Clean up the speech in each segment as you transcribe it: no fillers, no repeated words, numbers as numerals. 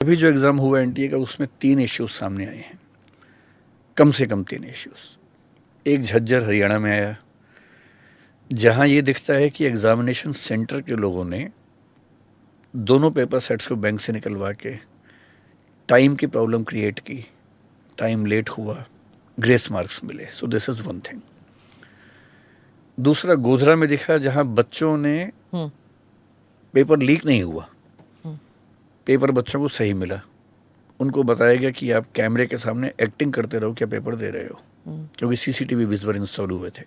अभी जो एग्ज़ाम हुआ एनटीए का, उसमें 3 इश्यूज सामने आए हैं, कम से कम 3 इश्यूज। एक झज्जर हरियाणा में आया, जहां ये दिखता है कि एग्जामिनेशन सेंटर के लोगों ने दोनों पेपर सेट्स को बैंक से निकलवा के टाइम की प्रॉब्लम क्रिएट की, टाइम लेट हुआ, ग्रेस मार्क्स मिले। So this is one thing. दूसरा गोधरा में दिखा, जहां बच्चों ने पेपर लीक नहीं हुआ, पेपर बच्चों को सही मिला। उनको बताया गया कि आप कैमरे के सामने एक्टिंग करते रहो, क्या पेपर दे रहे हो, क्योंकि सीसीटीवी भी इस बार इंस्टॉल हुए थे।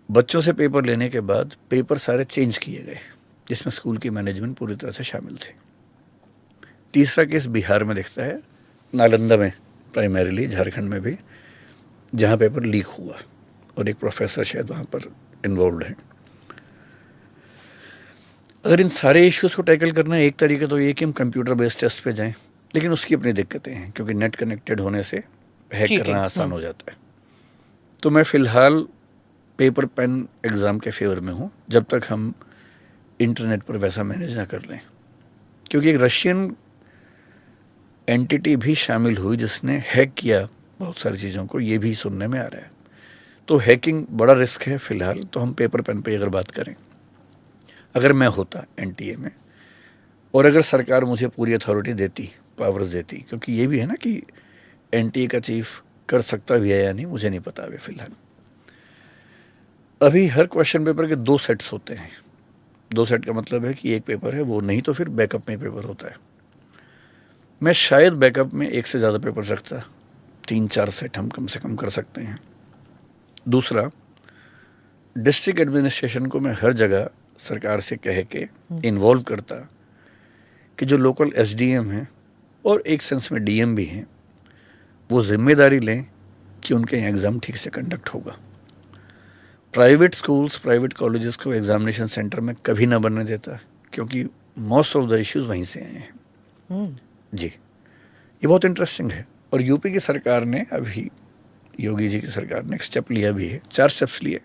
बच्चों से पेपर लेने के बाद पेपर सारे चेंज किए गए, जिसमें स्कूल की मैनेजमेंट पूरी तरह से शामिल थे। तीसरा केस बिहार में दिखता है, नालंदा में, प्राइमरीली झारखंड में भी, जहां पेपर लीक हुआ और एक प्रोफेसर शायद वहां पर इन्वॉल्व है। अगर इन सारे इश्यूज को टैकल करना है, एक तरीका तो ये कि हम कंप्यूटर बेस्ड टेस्ट पे जाएं, लेकिन उसकी अपनी दिक्कतें हैं, क्योंकि नेट कनेक्टेड होने से हैक करना आसान हो जाता है। तो मैं फ़िलहाल पेपर पेन एग्ज़ाम के फेवर में हूँ, जब तक हम इंटरनेट पर वैसा मैनेज ना कर लें। क्योंकि एक रशियन एंटिटी भी शामिल हुई जिसने हैक किया बहुत सारी चीज़ों को, ये भी सुनने में आ रहा है। तो हैकिंग बड़ा रिस्क है फ़िलहाल। तो हम पेपर पेन पे अगर बात करें, अगर मैं होता एनटीए में और अगर सरकार मुझे पूरी अथॉरिटी देती, पावर्स देती, क्योंकि ये भी है ना कि एनटीए का चीफ कर सकता भी है या नहीं, मुझे नहीं पता अभी फ़िलहाल। अभी हर क्वेश्चन पेपर के 2 सेट्स होते हैं। 2 सेट का मतलब है कि एक पेपर है वो नहीं तो फिर बैकअप में पेपर होता है। मैं शायद बैकअप में 1 से ज़्यादा पेपर रखता, 3-4 सेट हम कम से कम कर सकते हैं। दूसरा, डिस्ट्रिक्ट एडमिनिस्ट्रेशन को मैं हर जगह सरकार से कह के इन्वॉल्व करता कि जो लोकल एसडीएम हैं और एक सेंस में डीएम भी हैं, वो जिम्मेदारी लें कि उनके यहाँ एग्ज़ाम ठीक से कंडक्ट होगा। प्राइवेट स्कूल्स, प्राइवेट कॉलेजेस को एग्जामिनेशन सेंटर में कभी ना बनने देता, क्योंकि मोस्ट ऑफ द इश्यूज वहीं से आए हैं। जी, ये बहुत इंटरेस्टिंग है। और यूपी की सरकार ने अभी, योगी जी की सरकार ने एक स्टेप लिया भी है, 4 स्टेप्स लिए।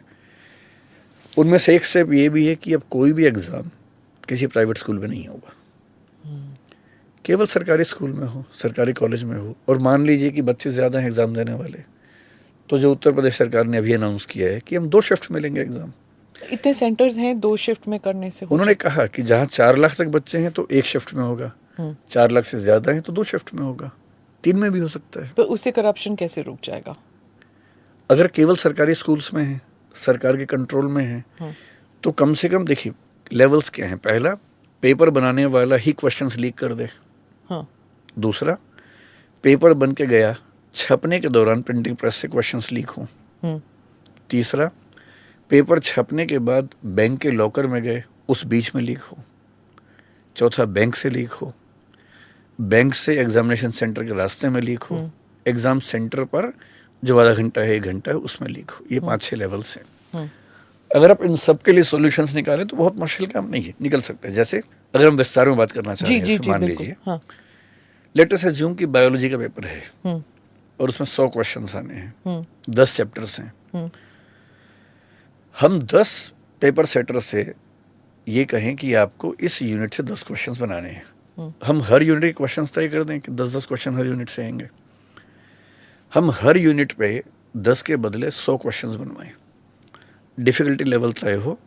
उनमें से एक स्टेप ये भी है कि अब कोई भी एग्ज़ाम किसी प्राइवेट स्कूल में नहीं होगा, केवल सरकारी स्कूल में हो, सरकारी कॉलेज में हो। और मान लीजिए कि बच्चे ज़्यादा हैं एग्ज़ाम देने वाले, तो जो उत्तर प्रदेश सरकार ने अभी अनाउंस किया है कि हम 2 शिफ्ट में लेंगे एग्ज़ाम। इतने सेंटर्स हैं, 2 शिफ्ट में करने से उन्होंने कहा कि जहाँ 4 लाख तक बच्चे हैं तो 1 शिफ्ट में होगा, 4 लाख से ज़्यादा हैं तो 2 शिफ्ट में होगा, 3 में भी हो सकता है। तो उससे करप्शन कैसे रुक जाएगा? अगर केवल सरकारी स्कूल्स में है, सरकार के कंट्रोल में है, तो कम से कम देखिए लेवल्स क्या हैं। पहला, पेपर बनाने वाला ही क्वेश्चंस लीक कर दे। दूसरा, पेपर बन के गया, छपने के दौरान प्रिंटिंग प्रेस से क्वेश्चंस लीक हों। तीसरा, पेपर छपने के बाद बैंक के लॉकर में गए, उस बीच में लीक हो। चौथा, बैंक से लीक हो, बैंक से एग्जामिनेशन सेंटर के रास्ते में लीक हो, एग्जाम सेंटर पर जो आधा घंटा है 1 घंटा है उसमें लीक हो। ये 5-6 लेवल्स हैं। अगर आप इन सब के लिए सॉल्यूशंस निकालें तो बहुत मुश्किल काम नहीं है, निकल सकता है। जैसे अगर हम विस्तार में बात करना चाह रहे हैं, मान लीजिए लेट अस अज्यूम कि बायोलॉजी का पेपर है और उसमें 100 क्वेश्चंस आने हैं, 10 चैप्टर्स हैं। हम 10 पेपर सेटर से ये कहें कि आपको इस यूनिट से 10 क्वेश्चंस बनाने हैं। हम हर यूनिट के क्वेश्चंस तय कर दें कि 10-10 क्वेश्चन हर यूनिट से आएंगे। हम हर यूनिट पे 10 के बदले 100 क्वेश्चंस बनवाएं। डिफ़िकल्टी लेवल तय हो,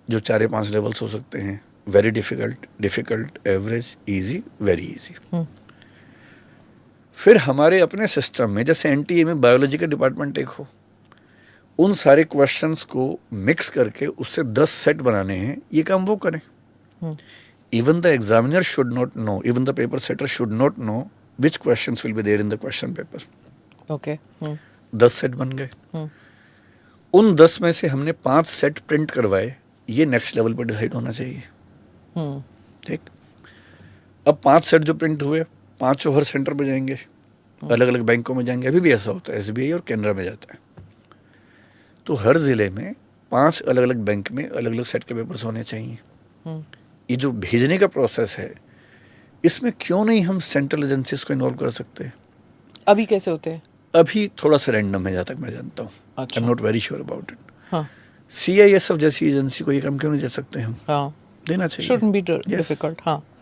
जो 4 या 5 लेवल्स हो सकते हैं, very difficult, difficult, average, easy, very easy. फिर हमारे अपने सिस्टम में, जैसे एनटीए में बायोलॉजी का डिपार्टमेंट एक हो, उन सारे क्वेश्चंस को मिक्स करके उससे 10 सेट बनाने हैं, ये काम वो करें। Even the examiner should not know, even the paper setter should not know which questions will be there in the question paper. Okay, 10 set बन गए। उन 10 में से हमने 5 सेट प्रिंट करवाए, ये नेक्स्ट लेवल पर डिसाइड होना चाहिए। ठीक, अब 5 सेट जो प्रिंट हुए, 5 हर सेंटर पे जाएंगे, अलग अलग बैंकों में जाएंगे। अभी भी ऐसा होता है, एसबीआई और कैनरा में जाता है। तो हर जिले में 5 अलग अलग बैंक में अलग अलग सेट के पेपर्स होने चाहिए। ये जो भेजने का प्रोसेस है, इसमें क्यों नहीं हम सेंट्रल एजेंसीज को इन्वॉल्व कर सकते? अभी कैसे होते हैं? अभी थोड़ा सा रैंडम है, जहाँ तक मैं जानता हूँ। I am not very sure about it. CISF जैसी एजेंसी को ये काम क्यों नहीं दे सकते हम? हाँ, देना चाहिए। shouldn't be difficult. हाँ।